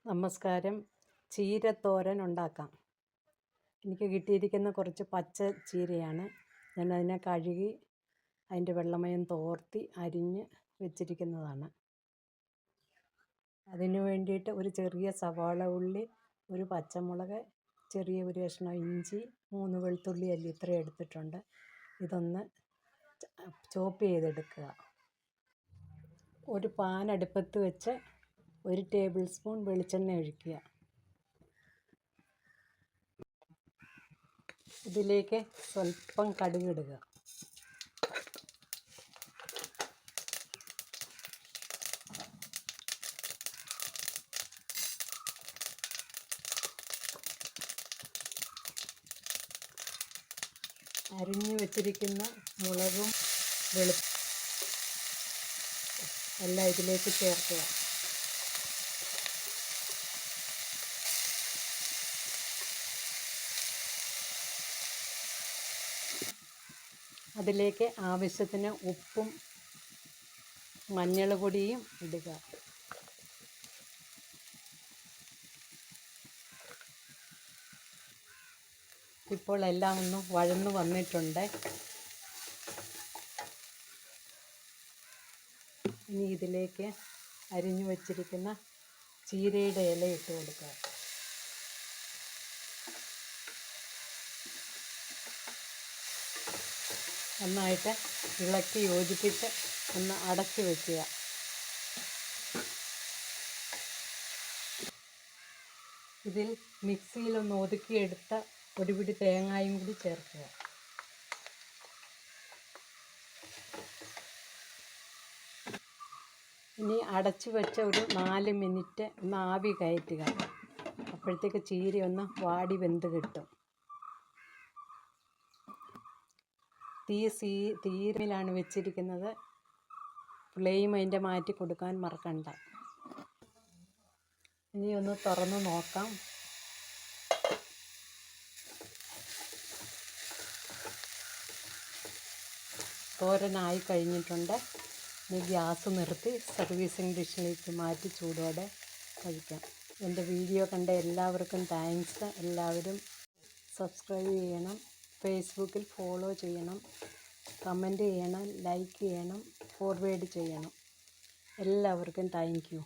നമസ്കാരം. ചീരത്തോരൻ ഉണ്ടാക്കാം. എനിക്ക് കിട്ടിയിരിക്കുന്ന കുറച്ച് പച്ച ചീരയാണ്. ഞാനതിനെ കഴുകി അതിൻ്റെ വെള്ളമയം തോർത്തി അരിഞ്ഞ് വെച്ചിരിക്കുന്നതാണ്. അതിനു വേണ്ടിയിട്ട് ഒരു ചെറിയ സവാള ഉള്ളി, ഒരു പച്ചമുളക്, ചെറിയ ഒരു കഷ്ണം ഇഞ്ചി, 3 വെളുത്തുള്ളി അല്ലി ഇത്രയും എടുത്തിട്ടുണ്ട്. ഇതൊന്ന് ചോപ്പ് ചെയ്തെടുക്കുക. ഒരു പാൻ അടുപ്പത്ത് വെച്ച് 1 ടേബിൾ സ്പൂൺ വെളിച്ചെണ്ണ ഒഴിക്കുക. ഇതിലേക്ക് സ്വല്പം കടുകിടുക. അരിഞ്ഞു വെച്ചിരിക്കുന്ന മുളകും എല്ലാം ഇതിലേക്ക് ചേർക്കുക. അതിലേക്ക് ആവശ്യത്തിന് ഉപ്പും മഞ്ഞൾ പൊടിയും ഇടുക. ഇപ്പോൾ എല്ലാം ഒന്ന് വഴന്നു വന്നിട്ടുണ്ട്. ഇനി ഇതിലേക്ക് അരിഞ്ഞു വച്ചിരിക്കുന്ന ചീരയുടെ ഇല ഇട്ട് കൊടുക്കുക. നന്നായിട്ട് ഇളക്കി യോജിപ്പിച്ച് ഒന്ന് അടച്ചു വയ്ക്കുക. ഇതിൽ മിക്സിയിലൊന്ന് ഒതുക്കിയെടുത്ത ഒരു പിടി തേങ്ങായും കൂടി ചേർക്കുക. ഇനി അടച്ചു വെച്ച ഒരു 4 മിനിറ്റ് ഒന്ന് ആവി കയറ്റുക. അപ്പോഴത്തേക്ക് ചീര ഒന്ന് വാടി വെന്ത് കിട്ടും. തീയിലാണ് വെച്ചിരിക്കുന്നത്. ഫ്ലെയിം അതിൻ്റെ മാറ്റി കൊടുക്കാൻ മറക്കണ്ട. ഇനി ഒന്ന് തുറന്ന് നോക്കാം. തോരനായി കഴിഞ്ഞിട്ടുണ്ട്. ഇനി ഗ്യാസ് നിർത്തി സർവീസിങ് ഡിഷിലേക്ക് മാറ്റി ചൂടോടെ കഴിക്കാം. എൻ്റെ വീഡിയോ കണ്ട എല്ലാവർക്കും താങ്ക്സ്. എല്ലാവരും സബ്സ്ക്രൈബ് ചെയ്യണം, ഫേസ്ബുക്കിൽ ഫോളോ ചെയ്യണം, കമൻറ്റ് ചെയ്യണം, ലൈക്ക് ചെയ്യണം, ഫോർവേഡ് ചെയ്യണം. എല്ലാവർക്കും താങ്ക് യു.